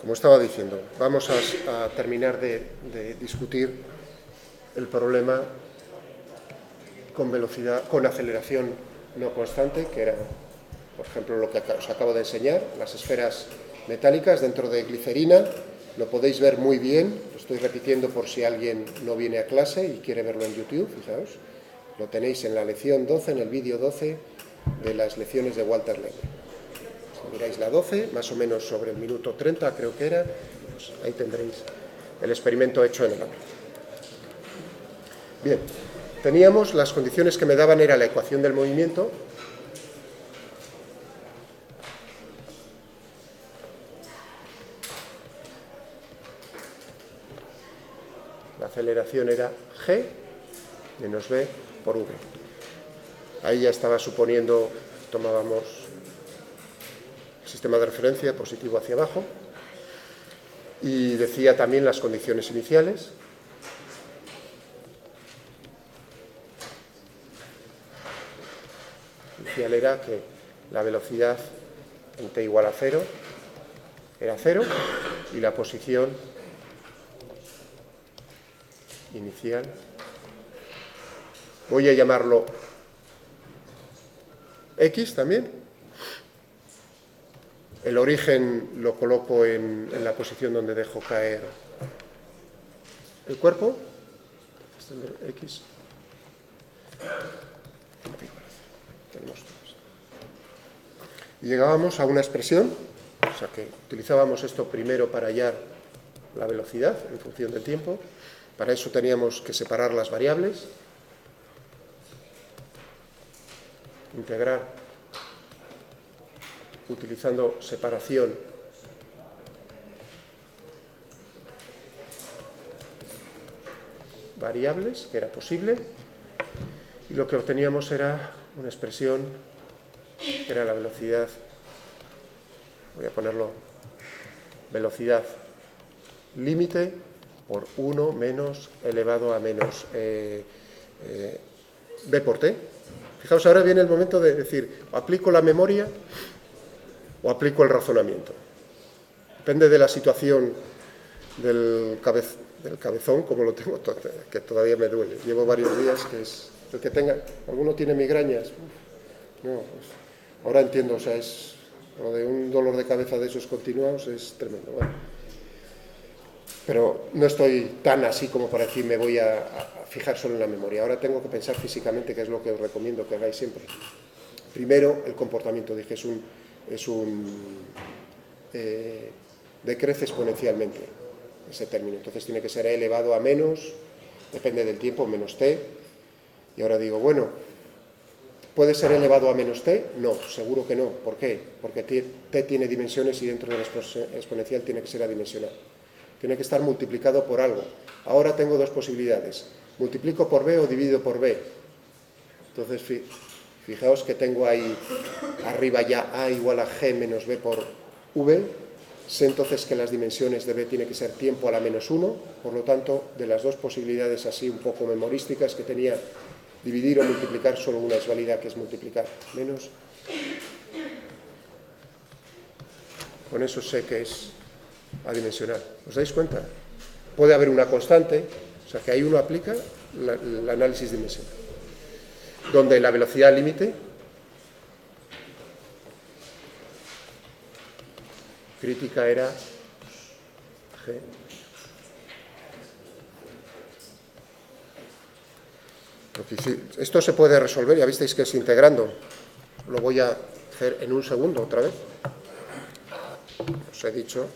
Como estaba diciendo, vamos a terminar de discutir el problema con velocidad, con aceleración no constante, que era, por ejemplo, lo que os acabo de enseñar, las esferas metálicas dentro de glicerina. Lo podéis ver muy bien, lo estoy repitiendo por si alguien no viene a clase y quiere verlo en YouTube, fijaos. Lo tenéis en la lección 12, en el vídeo 12 de las lecciones de Walter Lengue. Si miráis la 12, más o menos sobre el minuto 30 creo que era, pues ahí tendréis el experimento hecho en el aula. Bien, teníamos las condiciones que me daban, era la ecuación del movimiento, la aceleración era g menos v por v. Ahí ya estaba suponiendo, tomábamos el sistema de referencia positivo hacia abajo, y decía también las condiciones iniciales. Inicial era que la velocidad en t igual a 0 era 0 y la posición inicial, voy a llamarlo x también. El origen lo coloco en la posición donde dejo caer el cuerpo, x. Y llegábamos a una expresión, o sea que utilizábamos esto primero para hallar la velocidad en función del tiempo. Para eso teníamos que separar las variables, integrar utilizando separación variables, que era posible, y lo que obteníamos era una expresión que era la velocidad, voy a ponerlo, velocidad límite por 1 menos elevado a menos v por t. Fijaos, ahora viene el momento de decir, o aplico la memoria o aplico el razonamiento. Depende de la situación del cabezón, como lo tengo, que todavía me duele. Llevo varios días, que es el que tenga, alguno tiene migrañas. No, pues, ahora entiendo, o sea, es lo de un dolor de cabeza de esos continuados es tremendo. Bueno, pero no estoy tan así como para decir me voy a fijar solo en la memoria. Ahora tengo que pensar físicamente, que es lo que os recomiendo que hagáis siempre. Primero, el comportamiento. Dije, decrece exponencialmente ese término. Entonces tiene que ser e elevado a menos, depende del tiempo, menos t. Y ahora digo, bueno, ¿puede ser elevado a menos t? No, seguro que no. ¿Por qué? Porque t tiene dimensiones y dentro de la exponencial tiene que ser adimensional. Tiene que estar multiplicado por algo. Ahora tengo dos posibilidades. Multiplico por b o divido por b. Entonces, fijaos que tengo ahí arriba ya a igual a g menos b por v. Sé entonces que las dimensiones de b tiene que ser tiempo a la menos 1. Por lo tanto, de las dos posibilidades así un poco memorísticas que tenía, dividir o multiplicar, solo una es válida, que es multiplicar. Menos. Con eso sé que es adimensional. ¿Os dais cuenta? Puede haber una constante, o sea que ahí uno aplica el análisis dimensional, donde la velocidad límite crítica era g. Esto se puede resolver, ya visteis que es integrando. Lo voy a hacer en un segundo otra vez. Os he dicho,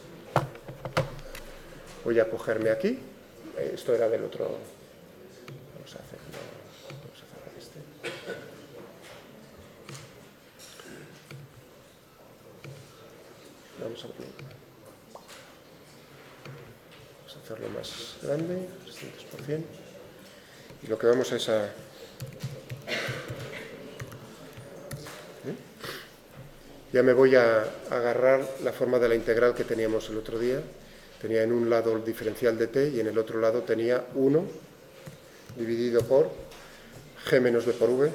voy a cogerme aquí. Esto era del otro. Vamos a hacerlo. Vamos a cerrar este. Vamos a hacerlo más grande, 300%. Y lo que vamos es a... Ya me voy a agarrar la forma de la integral que teníamos el otro día. Tenía en un lado el diferencial de t y en el otro lado tenía 1 dividido por g menos b por v.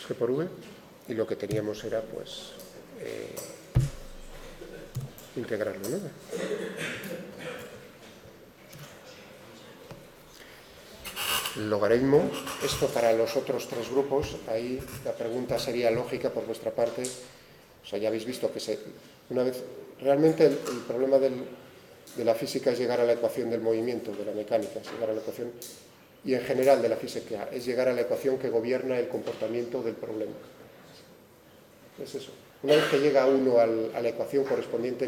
G por v. y lo que teníamos era, pues, integrarlo, ¿no? El logaritmo, esto para los otros tres grupos, ahí la pregunta sería lógica por vuestra parte. O sea, ya habéis visto que una vez, realmente el problema de la física es llegar a la ecuación del movimiento, de la mecánica, es llegar a la ecuación, y en general de la física, es llegar a la ecuación que gobierna el comportamiento del problema. Es eso. Una vez que llega uno a la ecuación correspondiente,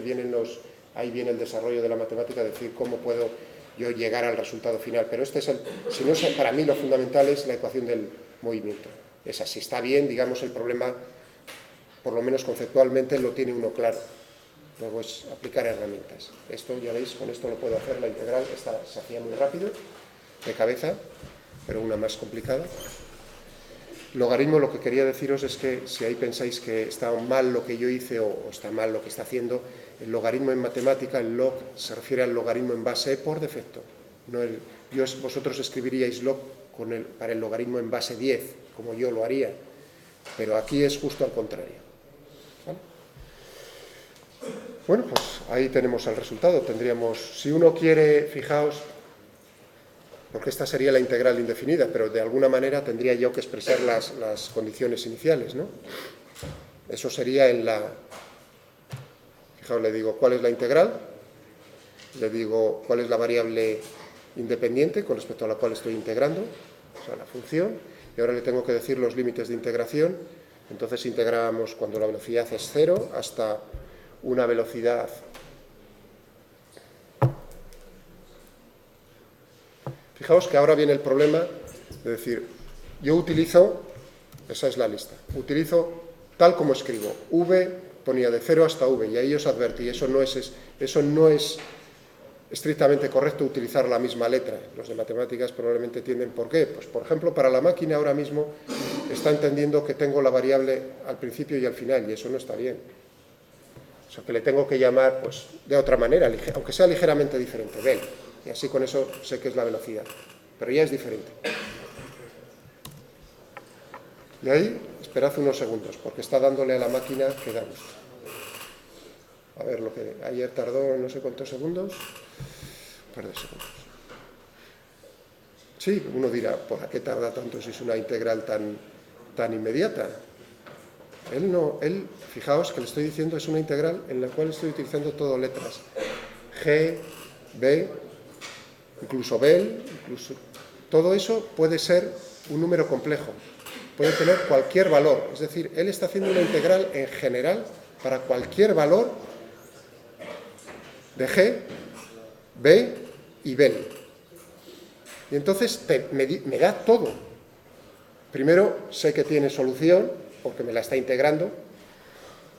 ahí viene el desarrollo de la matemática, decir cómo puedo yo llegar al resultado final. Pero si no es, para mí lo fundamental es la ecuación del movimiento. Esa, si está bien, digamos, el problema, por lo menos conceptualmente, lo tiene uno claro. Luego es aplicar herramientas. Esto, ya veis, con esto lo puedo hacer, la integral, se hacía muy rápido, de cabeza, pero una más complicada. Logaritmo, lo que quería deciros es que si ahí pensáis que está mal lo que yo hice o está mal lo que está haciendo, el logaritmo en matemática, el log, se refiere al logaritmo en base por defecto. No vosotros escribiríais log para el logaritmo en base 10, como yo lo haría, pero aquí es justo al contrario. ¿Vale? Bueno, pues ahí tenemos el resultado. Tendríamos, si uno quiere, fijaos, porque esta sería la integral indefinida, pero de alguna manera tendría yo que expresar las condiciones iniciales, ¿no? Eso sería en la... Fijaos, le digo cuál es la integral, le digo cuál es la variable independiente con respecto a la cual estoy integrando, o sea, la función, y ahora le tengo que decir los límites de integración. Entonces integramos cuando la velocidad es 0 hasta una velocidad... Fijaos que ahora viene el problema de decir, yo utilizo, esa es la lista, utilizo tal como escribo, v ponía de 0 hasta v, y ahí os advertí, eso no es estrictamente correcto utilizar la misma letra. Los de matemáticas probablemente tienden, ¿por qué? Pues por ejemplo, para la máquina ahora mismo está entendiendo que tengo la variable al principio y al final, y eso no está bien. O sea, que le tengo que llamar, pues, de otra manera, aunque sea ligeramente diferente, vel. Y así con eso sé que es la velocidad. Pero ya es diferente. Y ahí, esperad unos segundos, porque está dándole a la máquina que da gusto. A ver, lo que ayer tardó no sé cuántos segundos. Un par de segundos. Sí, uno dirá, ¿por qué tarda tanto si es una integral tan inmediata? Fijaos que le estoy diciendo, es una integral en la cual estoy utilizando todo letras. G, B... incluso bel, todo eso puede ser un número complejo, puede tener cualquier valor, es decir, él está haciendo una integral en general para cualquier valor de g, b y bel. Y entonces me da todo. Primero sé que tiene solución, porque me la está integrando,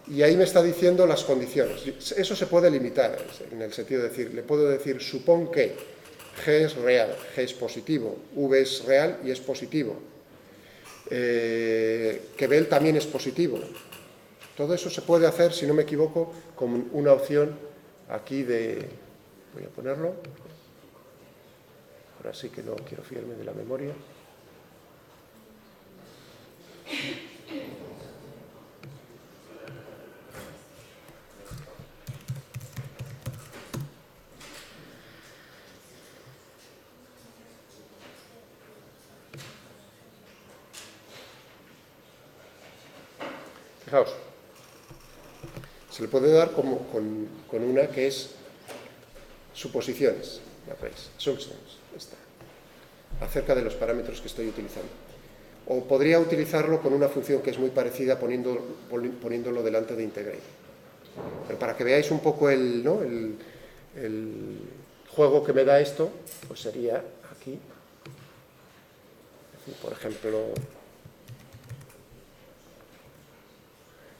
y ahí me está diciendo las condiciones. Eso se puede limitar, en el sentido de decir, le puedo decir, supón que G es real, G es positivo, V es real y es positivo, que bel también es positivo. Todo eso se puede hacer, si no me equivoco, con una opción aquí de... Voy a ponerlo. Ahora sí que no quiero fiarme de la memoria. Fijaos, se le puede dar con una que es suposiciones, ya veis, assumptions, acerca de los parámetros que estoy utilizando. O podría utilizarlo con una función que es muy parecida poniéndolo delante de integrate. Pero para que veáis un poco el juego que me da esto, pues sería aquí. Es decir, por ejemplo...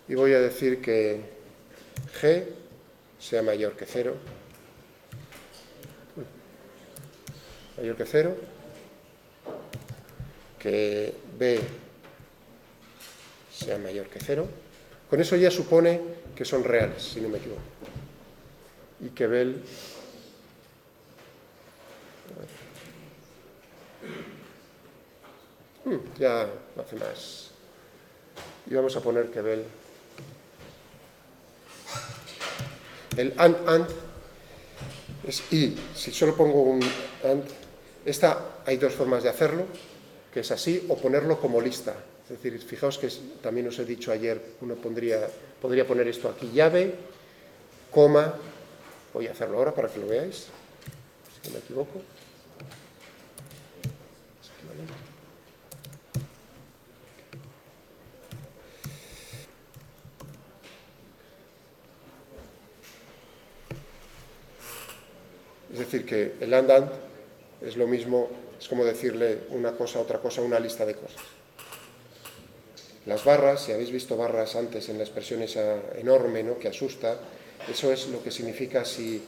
Y voy a decir que G sea mayor que 0. Mayor que 0. Que B sea mayor que 0. Con eso ya supone que son reales, si no me equivoco. Y que bel ya hace más y vamos a poner que Bell. El and es y. Si solo pongo un and, hay dos formas de hacerlo, que es así, o ponerlo como lista. Es decir, fijaos que también os he dicho ayer, uno podría poner esto aquí, llave, coma. Voy a hacerlo ahora para que lo veáis, si no me equivoco. Es decir, que el and es lo mismo, es como decirle una cosa, otra cosa, una lista de cosas. Las barras, si habéis visto barras antes en la expresión esa enorme, ¿no?, que asusta, eso es lo que significa si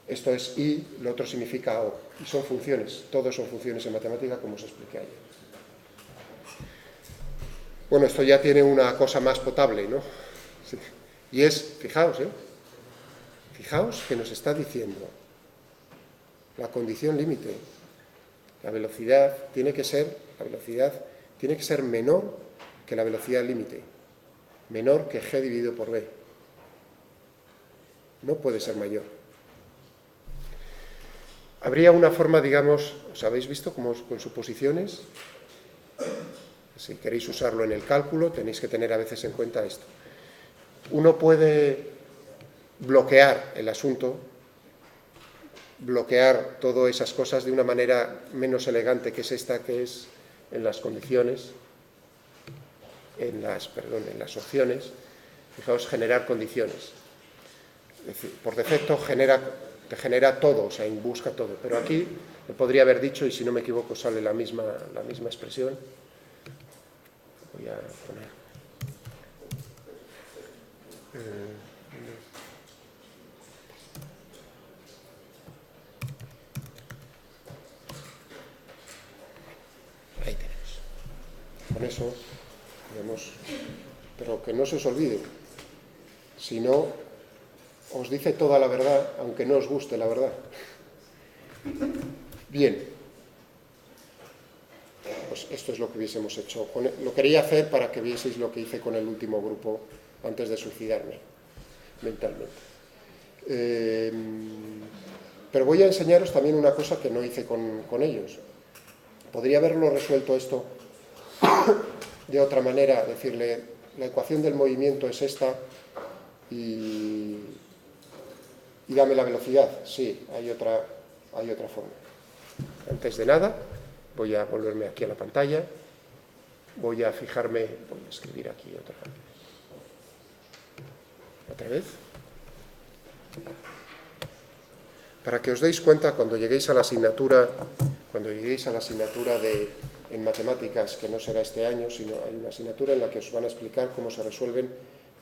esto es y, lo otro significa o. Y son funciones, todos son funciones en matemática, como os expliqué ayer. Bueno, esto ya tiene una cosa más potable, ¿no? Sí. Y es, fijaos que nos está diciendo la condición límite. La velocidad tiene que ser menor que la velocidad límite, menor que g dividido por b. No puede ser mayor. Habría una forma, digamos, ¿os habéis visto como con suposiciones? Si queréis usarlo en el cálculo, tenéis que tener a veces en cuenta esto. Uno puede bloquear el asunto, bloquear todas esas cosas de una manera menos elegante, que es esta, que es en las condiciones, en las opciones. Fijaos, generar condiciones. Es decir, por defecto te genera todo, o sea, busca todo. Pero aquí me podría haber dicho, y si no me equivoco sale la misma expresión. Voy a poner. Ahí tenemos. Con eso, digamos, pero que no se os olvide, si no, os dice toda la verdad, aunque no os guste la verdad. Bien, pues esto es lo que hubiésemos hecho. Lo quería hacer para que vieseis lo que hice con el último grupo antes de suicidarme mentalmente. Pero voy a enseñaros también una cosa que no hice con ellos. Podría haberlo resuelto esto de otra manera, decirle, la ecuación del movimiento es esta y dame la velocidad. Sí, hay otra forma. Antes de nada, voy a volverme aquí a la pantalla, voy a escribir aquí otra vez, para que os deis cuenta cuando lleguéis a la asignatura en matemáticas, que no será este año, sino hay una asignatura en la que os van a explicar cómo se resuelven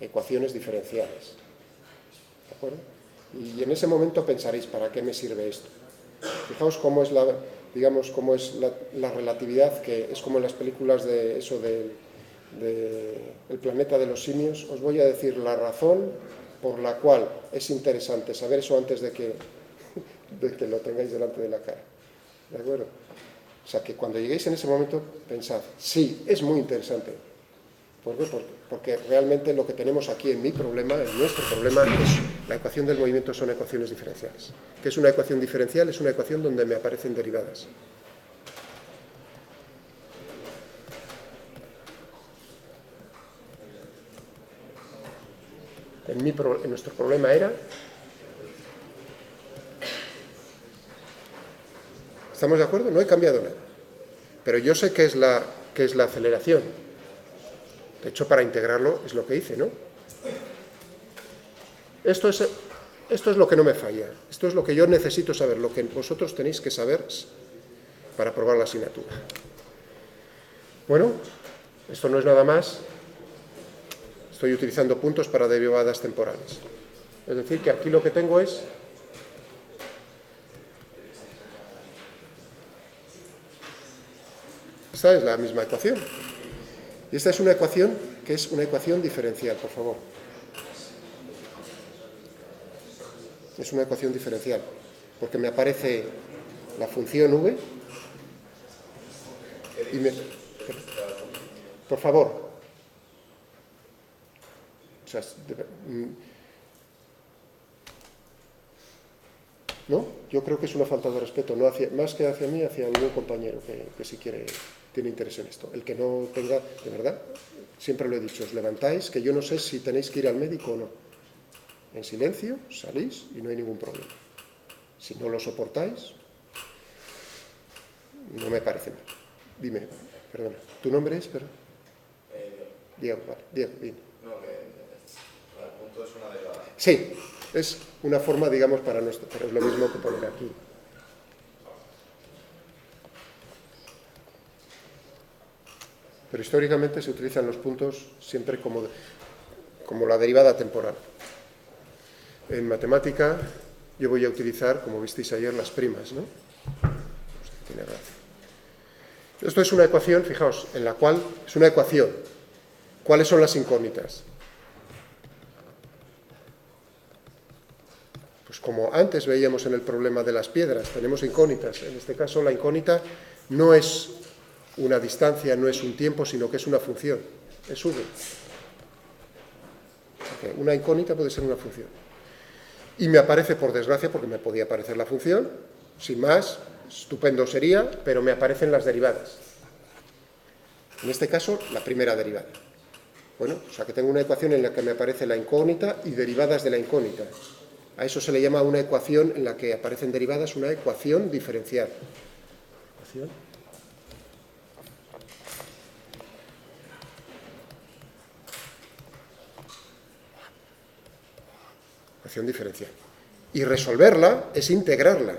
ecuaciones diferenciales. ¿De acuerdo? Y en ese momento pensaréis, ¿para qué me sirve esto? Fijaos cómo es la relatividad, que es como en las películas de eso del planeta de los simios. Os voy a decir la razón por la cual es interesante saber eso antes de que lo tengáis delante de la cara. ¿De acuerdo? O sea, que cuando lleguéis en ese momento, pensad, sí, es muy interesante. ¿Por qué? Porque realmente lo que tenemos aquí en nuestro problema, es la ecuación del movimiento, son ecuaciones diferenciales. ¿Qué es una ecuación diferencial? Es una ecuación donde me aparecen derivadas. En nuestro problema era... ¿Estamos de acuerdo? No he cambiado nada. Pero yo sé qué es la aceleración. De hecho, para integrarlo es lo que hice, ¿no? Esto es lo que no me falla. Esto es lo que yo necesito saber, lo que vosotros tenéis que saber para aprobar la asignatura. Bueno, esto no es nada más. Estoy utilizando puntos para derivadas temporales. Es decir, que aquí lo que tengo es... Esta es la misma ecuación. Y esta es una ecuación que es una ecuación diferencial, por favor. Es una ecuación diferencial, porque me aparece la función v y por favor, sea, ¿no? Yo creo que es una falta de respeto, no más que hacia mí, hacia algún compañero que si quiere, tiene interés en esto. El que no tenga, de verdad, siempre lo he dicho, os levantáis, que yo no sé si tenéis que ir al médico o no. En silencio, salís y no hay ningún problema. Si no lo soportáis, no me parece mal. Dime, perdona, ¿tu nombre es? Diego, vale, Diego, bien. No, que el punto es una derivada. Sí, es una forma, digamos, para nuestro, pero es lo mismo que poner aquí. Pero históricamente se utilizan los puntos siempre como la derivada temporal. En matemática yo voy a utilizar, como visteis ayer, las primas, ¿no? Tiene gracia. Esto es una ecuación, fijaos, en la cual es una ecuación. ¿Cuáles son las incógnitas? Pues como antes veíamos en el problema de las piedras, tenemos incógnitas. En este caso la incógnita no es una distancia, no es un tiempo, sino que es una función, es v. Una incógnita puede ser una función. Y me aparece, por desgracia, porque me podía aparecer la función, sin más, estupendo sería, pero me aparecen las derivadas. En este caso, la primera derivada. Bueno, o sea que tengo una ecuación en la que me aparece la incógnita y derivadas de la incógnita. A eso se le llama una ecuación en la que aparecen derivadas, una ecuación diferencial. Ecuación diferencial. Y resolverla es integrarla.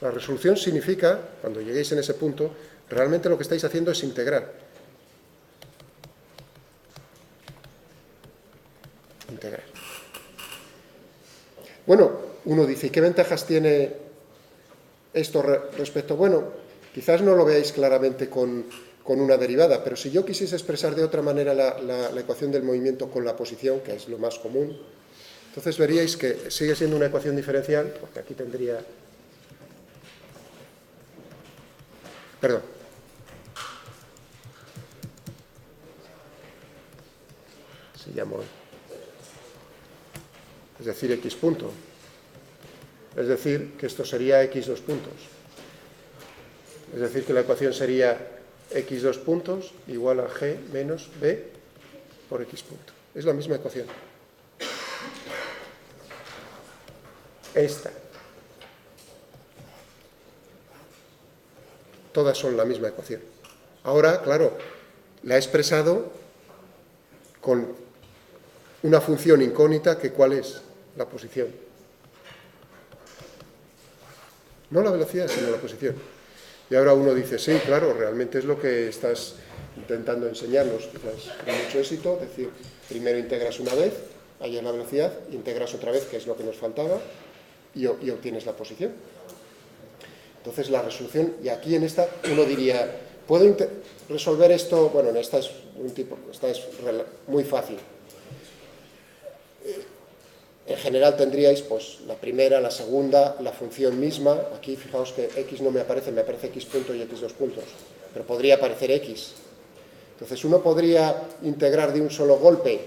La resolución significa, cuando lleguéis en ese punto, realmente lo que estáis haciendo es integrar. Integrar. Bueno, uno dice, ¿y qué ventajas tiene esto respecto? Bueno, quizás no lo veáis claramente con una derivada, pero si yo quisiese expresar de otra manera la ecuación del movimiento con la posición, que es lo más común, entonces veríais que sigue siendo una ecuación diferencial, porque aquí tendría... Perdón. Se llama... Es decir, x punto. Es decir, que esto sería x dos puntos. Es decir, que la ecuación sería x dos puntos igual a g menos b por x punto. Es la misma ecuación. Esta. Todas son la misma ecuación. Ahora, claro, la he expresado con una función incógnita que ¿cuál es? La posición. No la velocidad, sino la posición. Y ahora uno dice, sí, claro, realmente es lo que estás intentando enseñarnos, quizás con mucho éxito, es decir, primero integras una vez, ahí es la velocidad, integras otra vez, que es lo que nos faltaba, y obtienes la posición. Entonces la resolución, y aquí en esta uno diría, ¿puedo resolver esto? Bueno, en esta es muy fácil. En general tendríais pues la primera, la segunda, la función misma. Aquí fijaos que x no me aparece x punto y x dos puntos, pero podría aparecer x. Entonces uno podría integrar de un solo golpe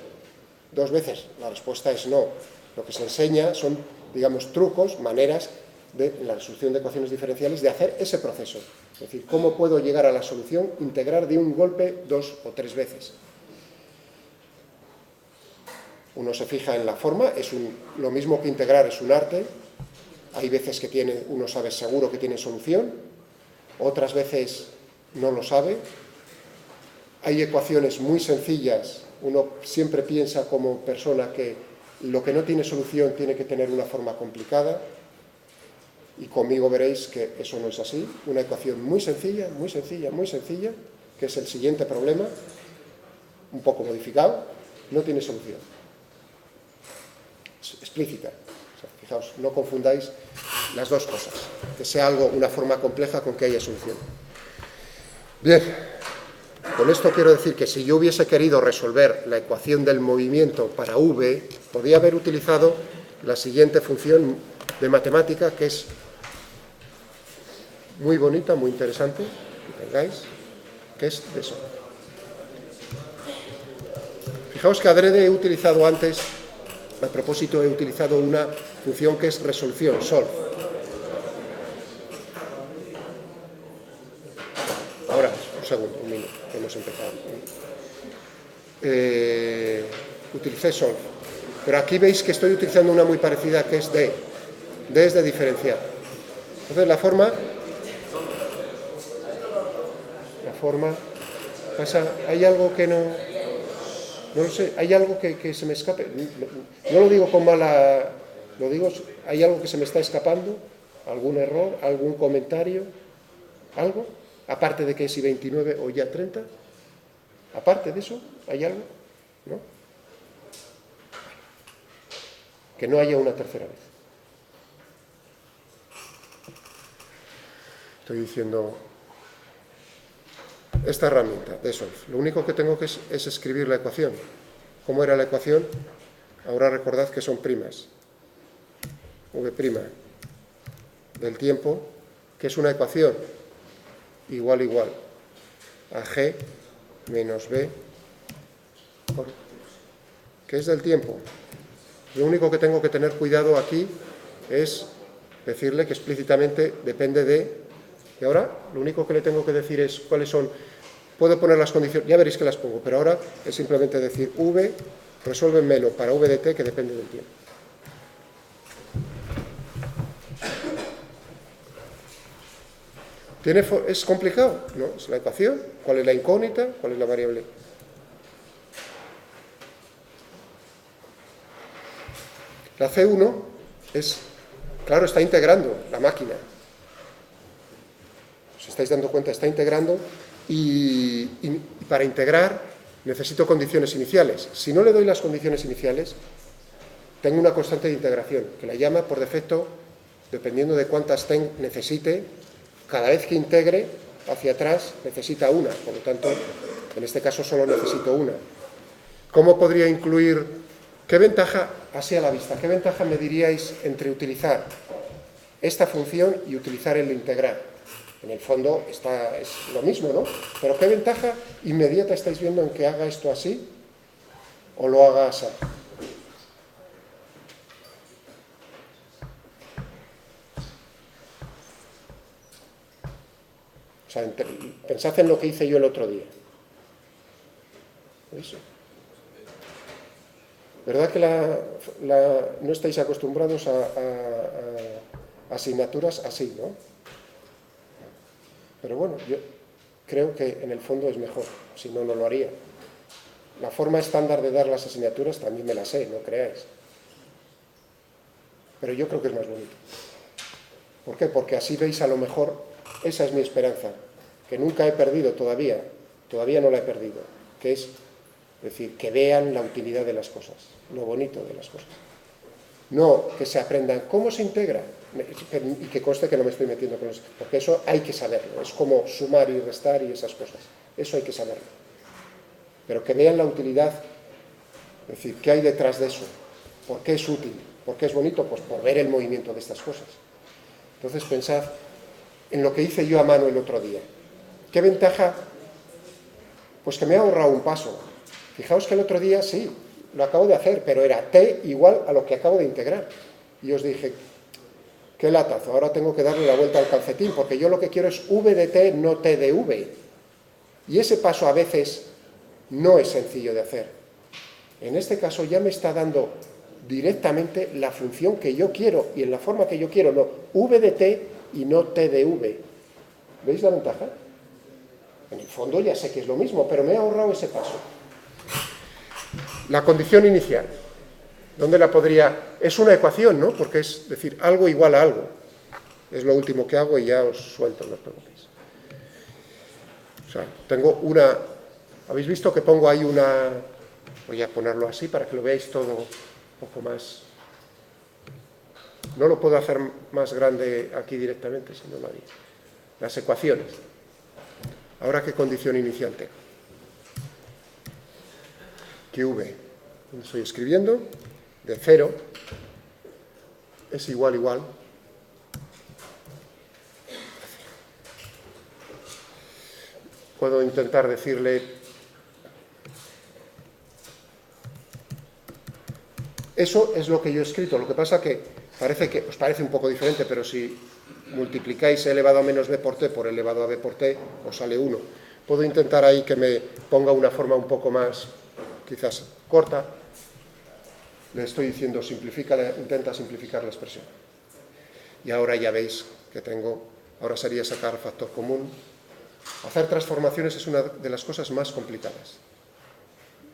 dos veces. La respuesta es no. Lo que se enseña son, digamos, trucos, maneras en la resolución de ecuaciones diferenciales de hacer ese proceso. Es decir, cómo puedo llegar a la solución, integrar de un golpe dos o tres veces. Uno se fija en la forma, lo mismo que integrar es un arte. Hay veces que uno sabe seguro que tiene solución, otras veces no lo sabe. Hay ecuaciones muy sencillas, uno siempre piensa como persona que lo que no tiene solución tiene que tener una forma complicada, y conmigo veréis que eso no es así. Una ecuación muy sencilla, muy sencilla, muy sencilla, que es el siguiente problema, un poco modificado, no tiene solución. Explícita. O sea, fijaos, no confundáis las dos cosas, que sea algo, una forma compleja con que haya solución. Bien, con esto quiero decir que si yo hubiese querido resolver la ecuación del movimiento para v, podría haber utilizado la siguiente función de matemática, que es muy bonita, muy interesante, que tengáis. que es de solve. Fijaos que adrede he utilizado antes, a propósito he utilizado una función que es resolución, solve. Ahora, un segundo, un minuto, hemos empezado. Utilicé solve, pero aquí veis que estoy utilizando una muy parecida que es de. D es de diferencial. Entonces la forma pasa, hay algo que no lo sé, hay algo que se me escape, no lo digo con mala, lo digo, hay algo que se me está escapando, algún error, algún comentario, algo, aparte de que es I29 o ya 30, aparte de eso, ¿hay algo? ¿No? Que no haya una tercera vez. Estoy diciendo esta herramienta de solve. Lo único que tengo que es escribir la ecuación. ¿Cómo era la ecuación? Ahora recordad que son primas. V' del tiempo, que es una ecuación igual a G menos B, que es del tiempo. Lo único que tengo que tener cuidado aquí es decirle que explícitamente depende de. Y ahora lo único que le tengo que decir es cuáles son. Puedo poner las condiciones, ya veréis que las pongo, pero ahora es simplemente decir V resuelve menos para V de t que depende del tiempo. ¿Es complicado? No, es la ecuación. ¿Cuál es la incógnita? ¿Cuál es la variable? La C1 es, claro, está integrando la máquina. Os estáis dando cuenta, está integrando y para integrar necesito condiciones iniciales. Si no le doy las condiciones iniciales, tengo una constante de integración, que la llama por defecto, dependiendo de cuántas necesite, cada vez que integre hacia atrás necesita una, por lo tanto, en este caso solo necesito una. ¿Cómo podría incluir, qué ventaja, así a la vista, qué ventaja me diríais entre utilizar esta función y utilizar el integrar? En el fondo es lo mismo, ¿no? Pero ¿qué ventaja inmediata estáis viendo en que haga esto así o lo haga así? O sea, pensad en lo que hice yo el otro día. Eso. ¿Verdad que no estáis acostumbrados a asignaturas así, ¿no? Pero bueno, yo creo que en el fondo es mejor, si no, no lo haría. La forma estándar de dar las asignaturas también me la sé, no creáis. Pero yo creo que es más bonito. ¿Por qué? Porque así veis a lo mejor, esa es mi esperanza, que nunca he perdido todavía no la he perdido, que es decir, que vean la utilidad de las cosas, lo bonito de las cosas. No que se aprendan cómo se integra, y que conste que no me estoy metiendo con eso, porque eso hay que saberlo, es como sumar y restar y esas cosas, eso hay que saberlo. Pero que vean la utilidad, es decir, ¿qué hay detrás de eso? ¿Por qué es útil? ¿Por qué es bonito? Pues por ver el movimiento de estas cosas. Entonces pensad en lo que hice yo a mano el otro día. ¿Qué ventaja? Pues que me he ahorrado un paso. Fijaos que el otro día sí, lo acabo de hacer, pero era t igual a lo que acabo de integrar. Y os dije, qué latazo, ahora tengo que darle la vuelta al calcetín, porque yo lo que quiero es v de t, no t de v. Y ese paso a veces no es sencillo de hacer. En este caso ya me está dando directamente la función que yo quiero, y en la forma que yo quiero, no, v de t y no t de v. ¿Veis la ventaja? En el fondo ya sé que es lo mismo, pero me he ahorrado ese paso. La condición inicial, ¿dónde la podría? Es una ecuación, ¿no? Porque es decir, algo igual a algo. Es lo último que hago y ya os suelto, no os preocupéis. O sea, tengo una... ¿Habéis visto que pongo ahí una... Voy a ponerlo así para que lo veáis todo un poco más... No lo puedo hacer más grande aquí directamente, si no lo haría. Las ecuaciones. Ahora, ¿qué condición inicial tengo? Que v, estoy escribiendo, de 0 es igual. puedo intentar decirle: eso es lo que yo he escrito. Lo que pasa que os parece un poco diferente, pero si multiplicáis e elevado a menos b por t por elevado a b por t, os sale 1. Puedo intentar ahí que me ponga una forma un poco más, quizás corta. Le estoy diciendo, intenta simplificar la expresión. Y ahora ya veis que ahora sería sacar factor común. Hacer transformaciones es una de las cosas más complicadas.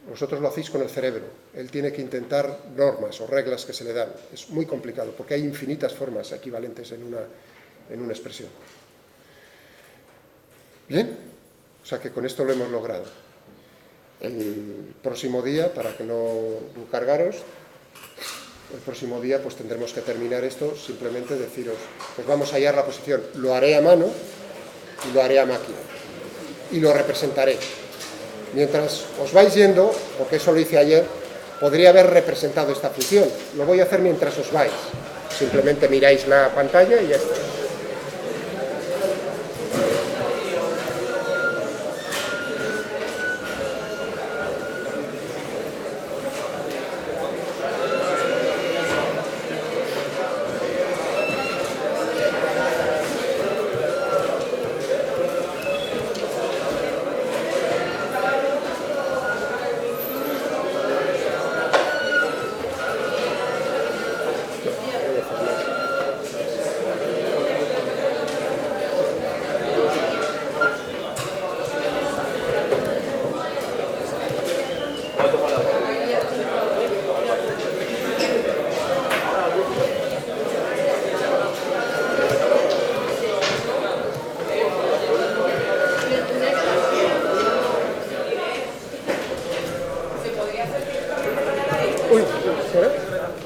Vosotros lo hacéis con el cerebro. Él tiene que intentar normas o reglas que se le dan. Es muy complicado porque hay infinitas formas equivalentes en una expresión. Bien, o sea que con esto lo hemos logrado. El próximo día, para que no cargaros, el próximo día pues tendremos que terminar esto, simplemente deciros, pues vamos a hallar la posición. Lo haré a mano y lo haré a máquina. Y lo representaré. Mientras os vais yendo, porque eso lo hice ayer, podría haber representado esta función. Lo voy a hacer mientras os vais. Simplemente miráis la pantalla y ya está.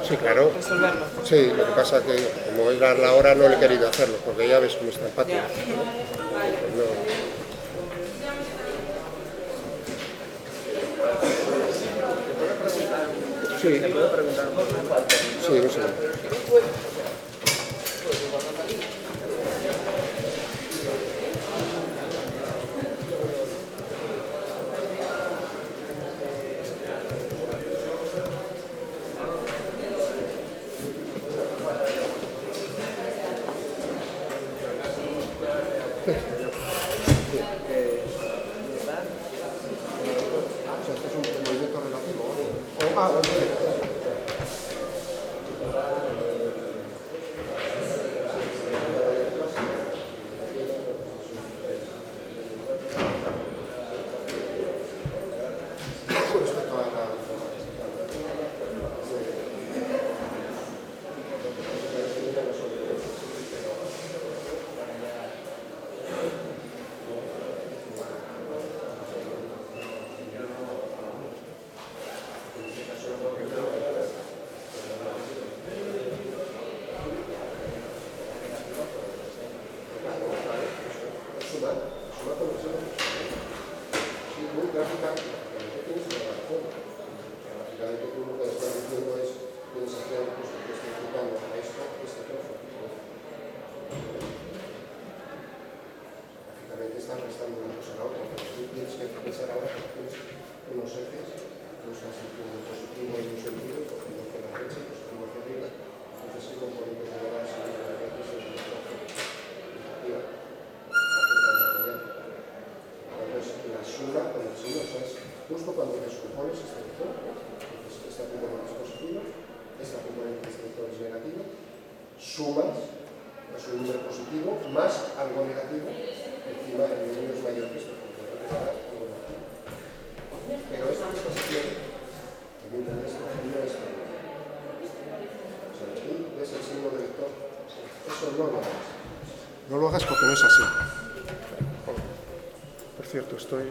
Sí, claro. Resolverlo. Sí, lo que pasa es que como es la hora no le he querido hacerlo, porque ya ves cómo está el patio. Ya. No. Sí. ¿Te puedo preguntar? Sí, un segundo. Esto es un movimiento relativo. Respecto a la están restando una cosa a la otra, pero tú tienes que pensar ahora que tienes unos ejes, un sentido positivo y un sentido, porque no queda derecha, pues como que arriba, entonces el componente de la base de la derecha es el negativa, entonces la suma con el signo, o sea, es justo cuando descompones este vector, entonces esta componente es positiva, esta componente de este vector es negativa, sumas, es un número positivo, más algo negativo, encima el número es mayor que esto, pero esta exposición, también en esto, no es mayor. O sea, aquí ves el signo del vector, eso no lo hagas. No lo hagas porque no es así. Por cierto, estoy